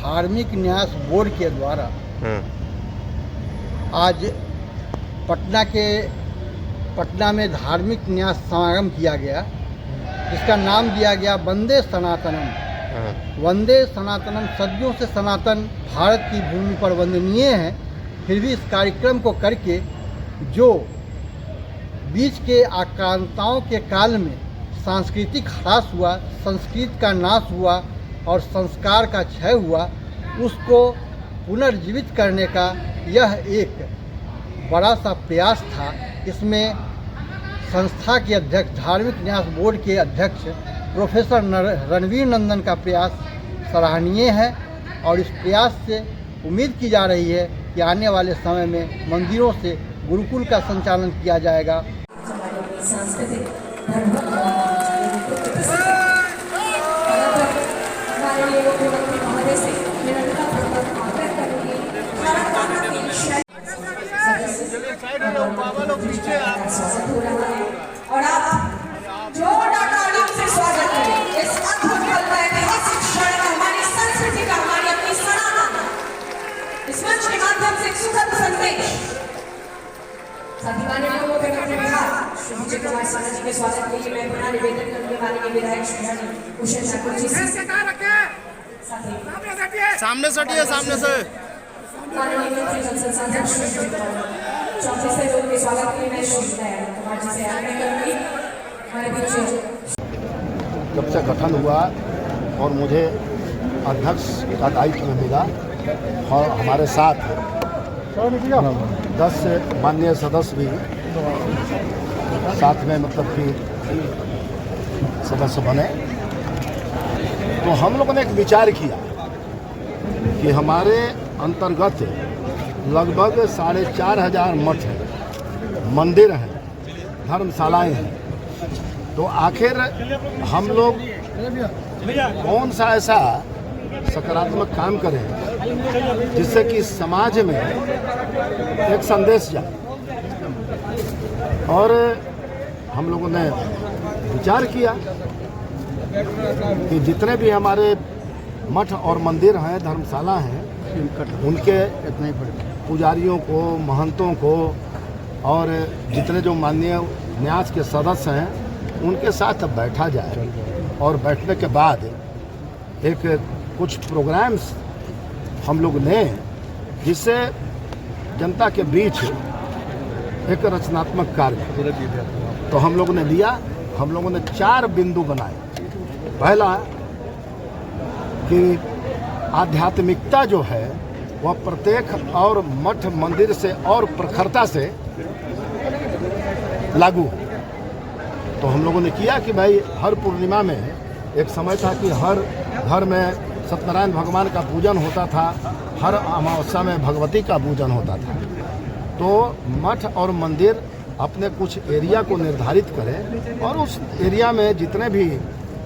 धार्मिक न्यास बोर्ड के द्वारा आज पटना में धार्मिक न्यास समागम किया गया, जिसका नाम दिया गया वंदे सनातनम। वंदे सनातनम सदियों से सनातन भारत की भूमि पर वंदनीय है, फिर भी इस कार्यक्रम को करके जो बीच के आक्रांताओं के काल में सांस्कृतिक ह्रास हुआ, संस्कृति का नाश हुआ और संस्कार का क्षय हुआ, उसको पुनर्जीवित करने का यह एक बड़ा सा प्रयास था। इसमें संस्था के अध्यक्ष, धार्मिक न्यास बोर्ड के अध्यक्ष प्रोफेसर रणवीर नंदन का प्रयास सराहनीय है और इस प्रयास से उम्मीद की जा रही है कि आने वाले समय में मंदिरों से गुरुकुल का संचालन किया जाएगा। और आप जोरदार तालियों से स्वागत करें इस अद्भुत पल का, ऐतिहासिक क्षण का, हमारी संस्कृति का, हमारी अपनी सनातन इस मंच के माध्यम से एक सुखद संदेश। साथी मान्य लोगों के मंत्री बिहार श्री विजय कुमार साना जी के स्वागत के लिए मैं पुनः निवेदन करूंगी माननीय विधायक श्री भूषण ठाकुर जी से। सामने सटिए, सामने से माननीय मंत्री संसद सदस्य चौथे से लोग के स्वागत के लिए मैं श्री कुमार जी से आग्रह करूंगी। हमारे बीच जब से गठन हुआ और मुझे अध्यक्ष का दायित्व मिला और हमारे साथ 10 माननीय सदस्य भी साथ में मतलब कि सदस्य बने, तो हम लोगों ने एक विचार किया कि हमारे अंतर्गत लगभग 4,500 मठ हैं, मंदिर हैं, धर्मशालाएं हैं, तो आखिर हम लोग कौन सा ऐसा सकारात्मक काम करें जिससे कि समाज में एक संदेश जाए। और हम लोगों ने विचार किया कि जितने भी हमारे मठ और मंदिर हैं, धर्मशाला हैं, उनके पुजारियों को, महंतों को और जितने जो माननीय न्यास के सदस्य हैं उनके साथ बैठा जाए और बैठने के बाद एक कुछ प्रोग्राम्स हम लोग लें जिससे जनता के बीच एक रचनात्मक कार्य। तो हम लोगों ने लिया, हम लोगों ने 4 बिंदु बनाए। पहला कि आध्यात्मिकता जो है वह प्रत्येक और मठ मंदिर से और प्रखरता से लागू। तो हम लोगों ने किया कि भाई हर पूर्णिमा में, एक समय था कि हर घर में सत्यनारायण भगवान का पूजन होता था, हर अमावस्या में भगवती का पूजन होता था, तो मठ और मंदिर अपने कुछ एरिया को निर्धारित करें और उस एरिया में जितने भी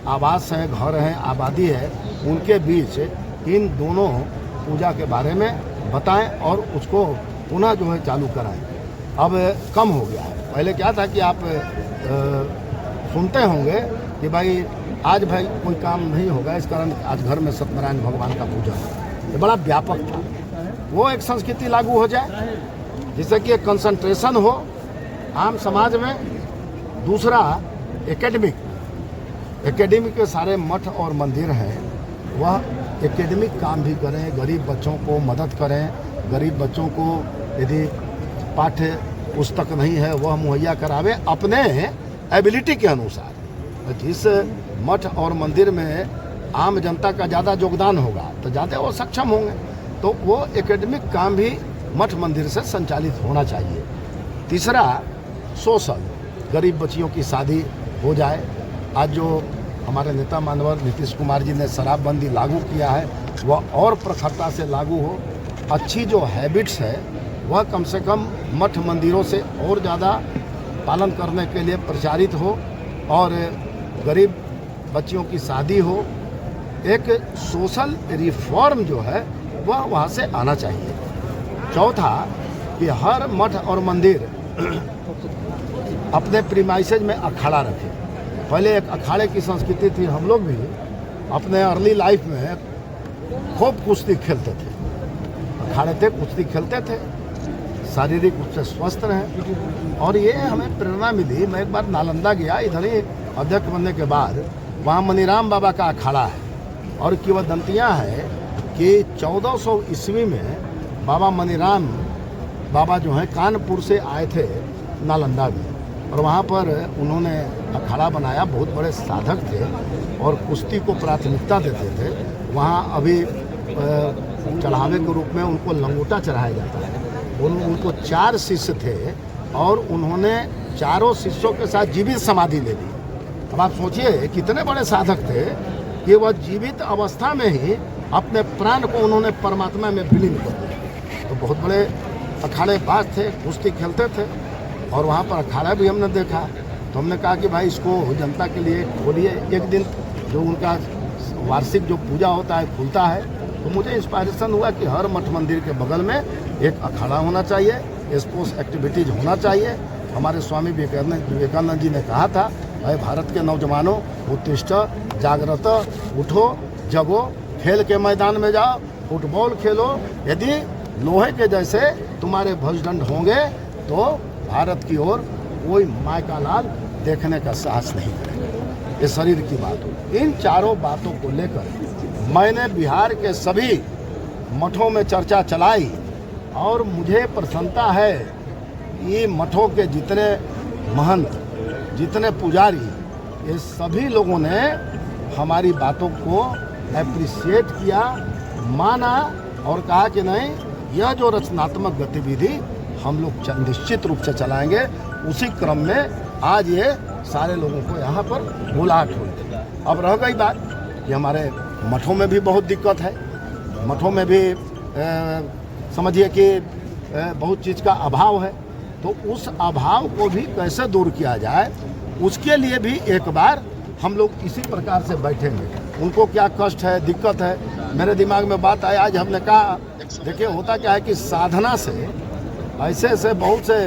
आवास हैं, घर हैं, आबादी है, उनके बीच इन दोनों पूजा के बारे में बताएं और उसको पुनः जो है चालू कराएं। अब कम हो गया है। पहले क्या था कि आप सुनते होंगे कि भाई आज भाई कोई काम नहीं होगा, इस कारण आज घर में सत्यनारायण भगवान का पूजा है। ये बड़ा व्यापक था। वो एक संस्कृति लागू हो जाए जिससे कि एक कंसंट्रेशन हो आम समाज में। दूसरा एकेडमिक के सारे मठ और मंदिर हैं, वह एकेडमिक काम भी करें, गरीब बच्चों को मदद करें, गरीब बच्चों को यदि पाठ्य पुस्तक नहीं है वह मुहैया करावे अपने एबिलिटी के अनुसार। जिस मठ और मंदिर में आम जनता का ज़्यादा योगदान होगा तो ज़्यादा वो सक्षम होंगे, तो वो एकेडमिक काम भी मठ मंदिर से संचालित होना चाहिए। तीसरा सोशल, गरीब बच्चियों की शादी हो जाए। आज जो हमारे नेता मानवर नीतीश कुमार जी ने शराबबंदी लागू किया है वह और प्रखरता से लागू हो। अच्छी जो हैबिट्स है वह कम से कम मठ मंदिरों से और ज़्यादा पालन करने के लिए प्रचारित हो और गरीब बच्चियों की शादी हो। एक सोशल रिफॉर्म जो है वह वहाँ से आना चाहिए। चौथा कि हर मठ और मंदिर अपने प्रीमाइसेज में अखाड़ा रखे। पहले एक अखाड़े की संस्कृति थी। हम लोग भी अपने अर्ली लाइफ में खूब कुश्ती खेलते थे, अखाड़े थे, कुश्ती खेलते थे, शारीरिक रूप से स्वस्थ रहे। और ये हमें प्रेरणा मिली। मैं एक बार नालंदा गया, इधर ही अध्यक्ष बनने के बाद, वहाँ मनीराम बाबा का अखाड़ा है और किंवदंतियाँ है कि 1400 ईस्वी में बाबा मनीराम बाबा जो हैं कानपुर से आए थे नालंदा में, और वहाँ पर उन्होंने अखाड़ा बनाया। बहुत बड़े साधक थे और कुश्ती को प्राथमिकता देते थे। वहाँ अभी चढ़ावे के रूप में उनको लंगोटा चढ़ाया जाता है। उनको 4 शिष्य थे और उन्होंने चारों शिष्यों के साथ जीवित समाधि ले ली। अब आप सोचिए कितने बड़े साधक थे कि वह जीवित अवस्था में ही अपने प्राण को उन्होंने परमात्मा में विलीन कर दिया। तो बहुत बड़े अखाड़े बाज थे, कुश्ती खेलते थे और वहाँ पर अखाड़ा भी हमने देखा। तो हमने कहा कि भाई इसको जनता के लिए खोलिए। एक दिन जो उनका वार्षिक जो पूजा होता है खुलता है, तो मुझे इंस्पायरेशन हुआ कि हर मठ मंदिर के बगल में एक अखाड़ा होना चाहिए, स्पोर्ट्स एक्टिविटीज होना चाहिए। हमारे स्वामी विवेकानंद जी ने कहा था, भाई भारत के नौजवानों उत्तिष्ठ जागृत, उठो जगो, खेल के मैदान में जाओ, फुटबॉल खेलो। यदि लोहे के जैसे तुम्हारे भुजदंड होंगे तो भारत की ओर कोई माय का लाल देखने का साहस नहीं करेगा। ये शरीर की बात हो। इन चारों बातों को लेकर मैंने बिहार के सभी मठों में चर्चा चलाई और मुझे प्रसन्नता है कि मठों के जितने महंत, जितने पुजारी, ये सभी लोगों ने हमारी बातों को एप्रिशिएट किया, माना और कहा कि नहीं, यह जो रचनात्मक गतिविधि हम लोग निश्चित रूप से चलाएंगे। उसी क्रम में आज ये सारे लोगों को यहाँ पर बुलाहट हुई। अब रह गई बात कि हमारे मठों में भी बहुत दिक्कत है। मठों में भी समझिए कि बहुत चीज़ का अभाव है। तो उस अभाव को भी कैसे दूर किया जाए, उसके लिए भी एक बार हम लोग इसी प्रकार से बैठेंगे। उनको क्या कष्ट है, दिक्कत है, मेरे दिमाग में बात आई। आज हमने कहा देखिए होता क्या है कि साधना से ऐसे बहुत से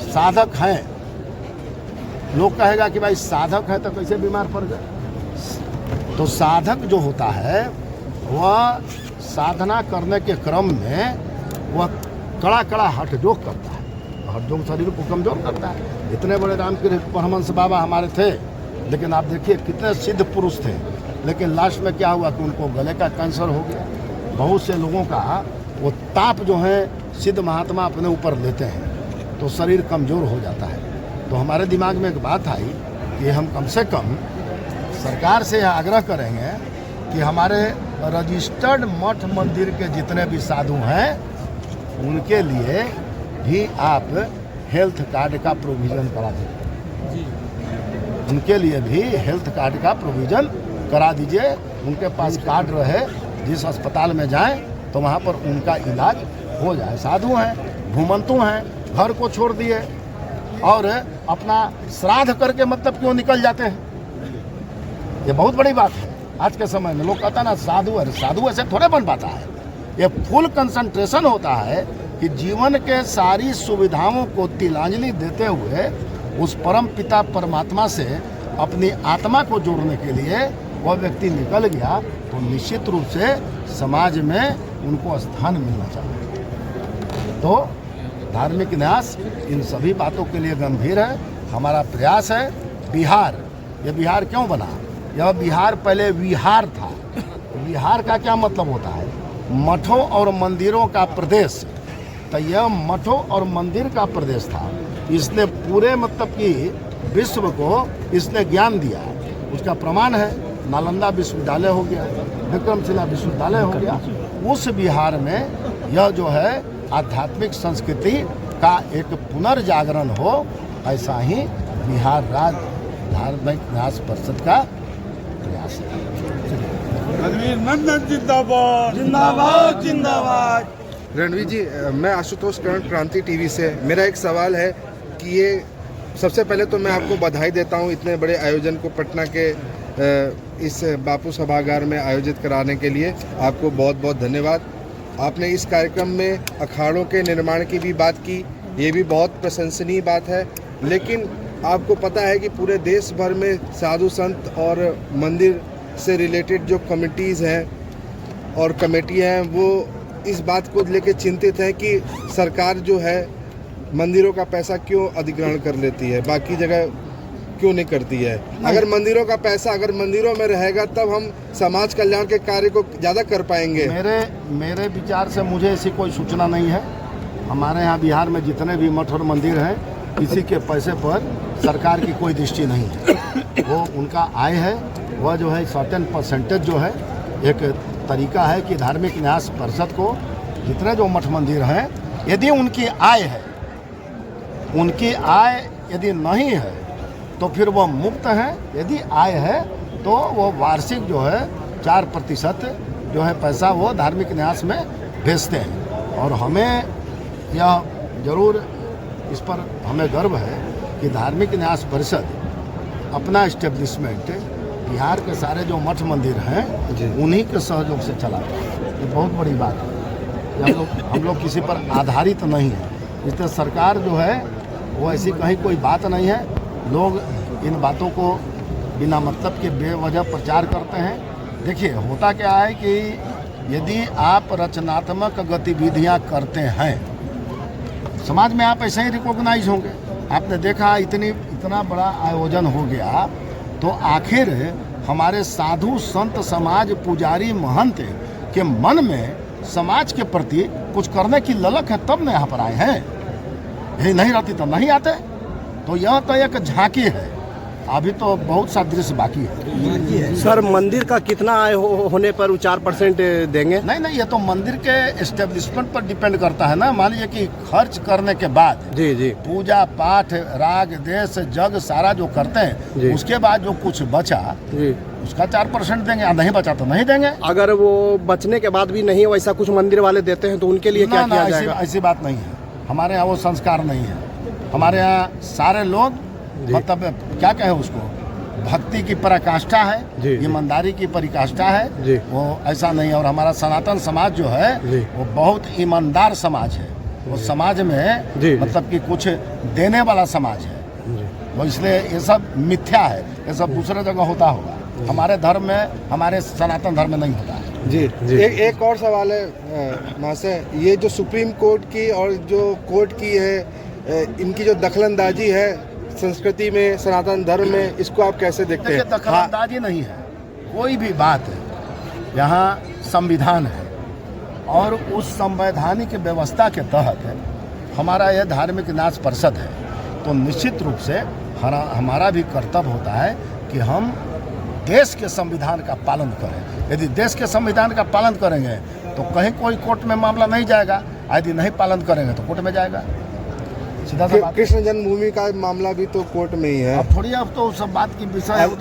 साधक हैं। लोग कहेगा कि भाई साधक है तो कैसे बीमार पड़ गए। तो साधक जो होता है वह साधना करने के क्रम में वह कड़ा हठजोग करता है। हठजोग शरीर को कमजोर करता है। इतने बड़े रामकृष्ण परमहंस बाबा हमारे थे, लेकिन आप देखिए कितने सिद्ध पुरुष थे, लेकिन लास्ट में क्या हुआ कि उनको गले का कैंसर हो गया। बहुत से लोगों का वो ताप जो है सिद्ध महात्मा अपने ऊपर लेते हैं तो शरीर कमज़ोर हो जाता है। तो हमारे दिमाग में एक बात आई कि हम कम से कम सरकार से यह आग्रह करेंगे कि हमारे रजिस्टर्ड मठ मंदिर के जितने भी साधु हैं उनके लिए भी आप हेल्थ कार्ड का प्रोविज़न करा दीजिए। उनके लिए भी हेल्थ कार्ड का प्रोविज़न करा दीजिए। उनके पास कार्ड रहे, जिस अस्पताल में जाएं तो वहाँ पर उनका इलाज हो जाए। साधु हैं, घुमंतु हैं, घर को छोड़ दिए और अपना श्राद्ध करके मतलब क्यों निकल जाते हैं। ये बहुत बड़ी बात है आज के समय में। लोग कहता ना साधु है, साधु ऐसे थोड़े बन पाता है। ये फुल कंसंट्रेशन होता है कि जीवन के सारी सुविधाओं को तिलांजलि देते हुए उस परम पिता परमात्मा से अपनी आत्मा को जोड़ने के लिए वह व्यक्ति निकल गया, तो निश्चित रूप से समाज में उनको स्थान मिलना चाहिए। तो धार्मिक न्यास इन सभी बातों के लिए गंभीर है। हमारा प्रयास है। बिहार, ये बिहार क्यों बना? यह बिहार पहले विहार था। विहार का क्या मतलब होता है? मठों और मंदिरों का प्रदेश। तो यह मठों और मंदिर का प्रदेश था। इसने पूरे मतलब कि विश्व को इसने ज्ञान दिया। उसका प्रमाण है नालंदा विश्वविद्यालय हो गया, विक्रमशिला विश्वविद्यालय हो गया। उस बिहार में यह जो है आध्यात्मिक संस्कृति का एक पुनर्जागरण हो, ऐसा ही बिहार राज्य धार्मिक न्यास परिषद का प्रयास है। रणवीर नंदन जिंदाबाद जिंदाबाद जिंदाबाद। रणवीर जी, मैं आशुतोष कर्ण, क्रांति टीवी से। मेरा एक सवाल है कि ये सबसे पहले तो मैं आपको बधाई देता हूँ इतने बड़े आयोजन को पटना के इस बापू सभागार में आयोजित कराने के लिए। आपको बहुत बहुत धन्यवाद। आपने इस कार्यक्रम में अखाड़ों के निर्माण की भी बात की, ये भी बहुत प्रशंसनीय बात है। लेकिन आपको पता है कि पूरे देश भर में साधु संत और मंदिर से रिलेटेड जो कमिटीज़ हैं और कमेटियां हैं वो इस बात को लेकर चिंतित है कि सरकार जो है मंदिरों का पैसा क्यों अधिग्रहण कर लेती है, बाकी जगह क्यों नहीं करती है। अगर मंदिरों का पैसा अगर मंदिरों में रहेगा तब हम समाज कल्याण के कार्य को ज़्यादा कर पाएंगे। मेरे विचार से मुझे ऐसी कोई सूचना नहीं है। हमारे यहाँ बिहार में जितने भी मठ और मंदिर हैं, किसी के पैसे पर सरकार की कोई दृष्टि नहीं है। वो उनका आय है, वह जो है सर्टेन परसेंटेज जो है, एक तरीका है कि धार्मिक न्यास परिषद को जितने जो मठ मंदिर हैं, यदि उनकी आय है, उनकी आय यदि नहीं है तो फिर वह मुक्त है, यदि आय है तो वो वार्षिक जो है 4% जो है पैसा वो धार्मिक न्यास में भेजते हैं। और हमें यह जरूर इस पर हमें गर्व है कि धार्मिक न्यास परिषद अपना इस्टेब्लिशमेंट बिहार के सारे जो मठ मंदिर हैं उन्हीं के सहयोग से चलाता है। ये बहुत बड़ी बात है। हम लोग किसी पर आधारित नहीं है। इसलिए सरकार जो है वो ऐसी कहीं कोई बात नहीं है। लोग इन बातों को बिना मतलब के बेवजह प्रचार करते हैं। देखिए होता क्या है कि यदि आप रचनात्मक गतिविधियां करते हैं, समाज में आप ऐसे ही रिकॉग्नाइज होंगे। आपने देखा इतना बड़ा आयोजन हो गया तो आखिर हमारे साधु संत समाज पुजारी महंत के मन में समाज के प्रति कुछ करने की ललक है, तब न यहाँ पर आए हैं। यही नहीं रहती तो नहीं आते। तो यह तो एक झांकी है, अभी तो बहुत सा दृश्य बाकी है। सर मंदिर का कितना आय होने पर 4% देंगे? नहीं, ये तो मंदिर के एस्टेब्लिशमेंट पर डिपेंड करता है ना। मान लीजिए कि खर्च करने के बाद जी पूजा पाठ राग देश जग सारा जो करते हैं, उसके बाद जो कुछ बचा जी उसका 4% देंगे। नहीं बचा तो नहीं देंगे। अगर वो बचने के बाद भी नहीं वैसा कुछ मंदिर वाले देते हैं तो उनके लिए क्या किया जाएगा? ऐसी बात नहीं है। हमारे यहाँ वो संस्कार नहीं है। हमारे यहाँ सारे लोग मतलब क्या कहें उसको, भक्ति की पराकाष्ठा है, ईमानदारी की परिकाष्ठा है। वो ऐसा नहीं है। और हमारा सनातन समाज जो है वो बहुत ईमानदार समाज है। वो समाज में मतलब कि कुछ देने वाला समाज है। वो इसलिए ये सब मिथ्या है, ये सब दूसरे जगह होता होगा। हमारे धर्म में, हमारे सनातन धर्म में नहीं होता है। जी। एक और सवाल है महाशय, ये जो सुप्रीम कोर्ट की और जो कोर्ट की है, इनकी जो दखलंदाजी है संस्कृति में, सनातन धर्म में, इसको आप कैसे देखते हैं? दखलंदाजी नहीं है, कोई भी बात है। यहाँ संविधान है और उस संवैधानिक व्यवस्था के तहत हमारा यह धार्मिक न्यास परिषद है। तो निश्चित रूप से हमारा भी कर्तव्य होता है कि हम देश के संविधान का पालन करें। यदि देश के संविधान का पालन करेंगे तो कहीं कोई कोर्ट में मामला नहीं जाएगा। यदि नहीं पालन करेंगे तो कोर्ट में जाएगा। सीधा सा बात। कृष्ण जन्मभूमि का मामला भी तो कोर्ट में ही है। अब थोड़ी, अब तो सब बात की विषय है, वो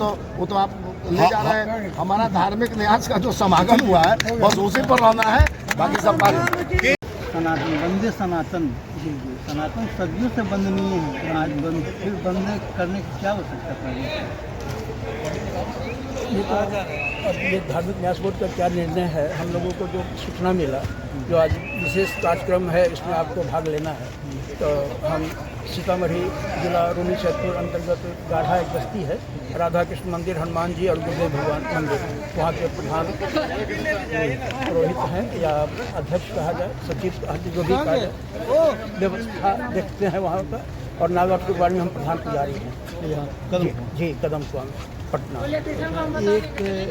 तो आप ले जा रहे हैं। हमारा धार्मिक न्यास का जो समागम हुआ है बस उसी पर रहना है, बाकी सब बात। सनातन वंदे सनातन, सनातन सदियों से वंदनीय है। आज फिर वंदे करने की क्या आवश्यकता पड़ी? ये तो अब ये धार्मिक न्यास बोर्ड का क्या निर्णय है, हम लोगों को जो सूचना मिला, जो आज विशेष कार्यक्रम है इसमें आपको भाग लेना है, तो हम सीतामढ़ी जिला रूनी सैदपुर अंतर्गत गाढ़ा एक बस्ती है, राधा कृष्ण मंदिर, हनुमान जी और गुरुदेव भगवान मंदिर, वहाँ के प्रधान पुरोहित हैं या अध्यक्ष कहा जाए, सचिव कहा जाए, जो भी कहा जाए, व्यवस्था देखते हैं वहाँ का। और नागौर के बारे में हम प्रधान पुजारी हैं यहाँ जी कदम स्वामी पटना। एक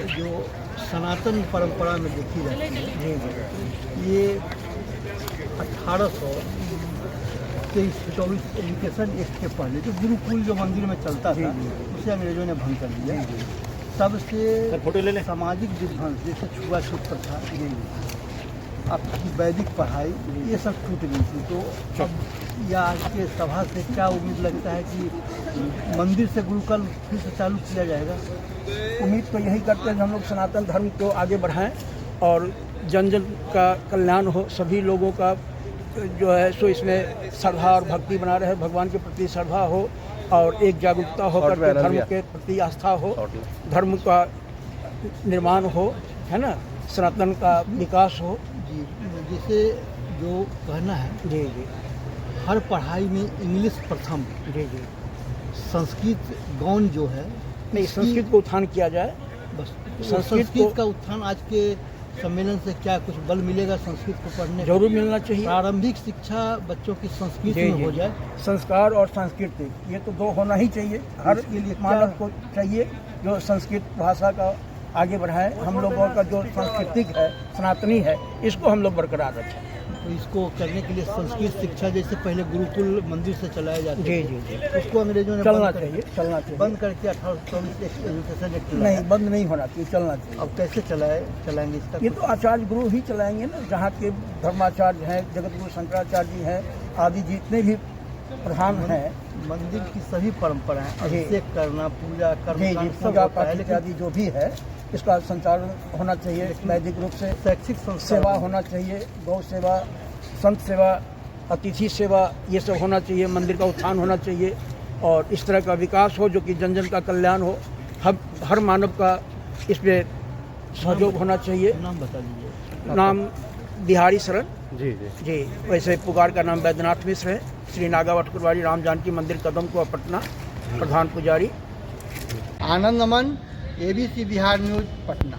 जो सनातन परंपरा में देखी जाती है, ये 1823-24 एजुकेशन एक्ट के पहले जो गुरुकुल जो मंदिर में चलता था उसे अंग्रेजों ने भंग कर दिया। तब से सामाजिक विध्वंस जैसे छुआछूत प्रथा, आपकी वैदिक पढ़ाई, ये सब छूट गई थी। तो अब या आज के सभा से क्या उम्मीद लगता है कि मंदिर से गुरुकुल फिर से चालू किया जाएगा? उम्मीद तो यही करते हैं कि हम लोग सनातन धर्म को आगे बढ़ाएं और जन जन का कल्याण हो, सभी लोगों का जो है सो इसमें श्रद्धा और भक्ति बना रहे, भगवान के प्रति श्रद्धा हो और एक जागरूकता होकर के धर्म के प्रति आस्था हो, धर्म का निर्माण हो, है ना, सनातन का विकास हो। जी, जैसे जो कहना है जी, हर पढ़ाई में इंग्लिश प्रथम, जी, संस्कृत गौण जो है, नहीं, संस्कृत को उत्थान किया जाए। बस संस्कृत का उत्थान आज के सम्मेलन से क्या कुछ बल मिलेगा संस्कृत को पढ़ने? जरूर मिलना चाहिए। प्रारंभिक शिक्षा बच्चों की संस्कृत जी, में जी, हो जाए। संस्कार और संस्कृति ये तो दो होना ही चाहिए। हर इसके लिए मानव क्या- को चाहिए जो संस्कृत भाषा का आगे बढ़ाए। हम लोगों का जो सांस्कृतिक है, सनातनी है, इसको हम लोग बरकरार रखें। तो इसको करने के लिए संस्कृत शिक्षा जैसे पहले गुरुकुल मंदिर से चलाया जाता जी, था, जी, जी। उसको अंग्रेजों ने चलना बंद कर- चाहिए, चलना चाहिए। बंद करके 1824 एजुकेशन एक्ट नहीं, लाया। बंद नहीं होना चाहिए, चलना चाहिए। अब कैसे चलाएंगे इसका? ये तो आचार्य गुरु ही चलाएंगे ना, जहाँ के धर्माचार्य हैं, जगत गुरु शंकराचार्य जी हैं, आदि जितने भी प्रधान हैं। मंदिर की सभी परंपराएं, जी। अभिषेक करना, पूजा जी, करना, जी, सब पूजा होता है, पाठ लेकिन इत्यादि जो भी है इसका संचालन होना चाहिए वैदिक रूप से। शैक्षिक संस्कार सेवा होना चाहिए, गौ सेवा, संत सेवा, अतिथि सेवा, ये सब होना चाहिए। मंदिर का उत्थान होना चाहिए और इस तरह का विकास हो जो कि जन जन का कल्याण हो। हर मानव का इसमें सहयोग होना चाहिए। नाम बता दीजिए। नाम बिहारी शरण जी जी। वैसे पुकार का नाम वैद्यनाथ मिश्र है। श्री नागावट कुरवारी राम जानकी मंदिर कदमकुआ पटना, प्रधान पुजारी। आनंद अमन, ABC बिहार न्यूज, पटना।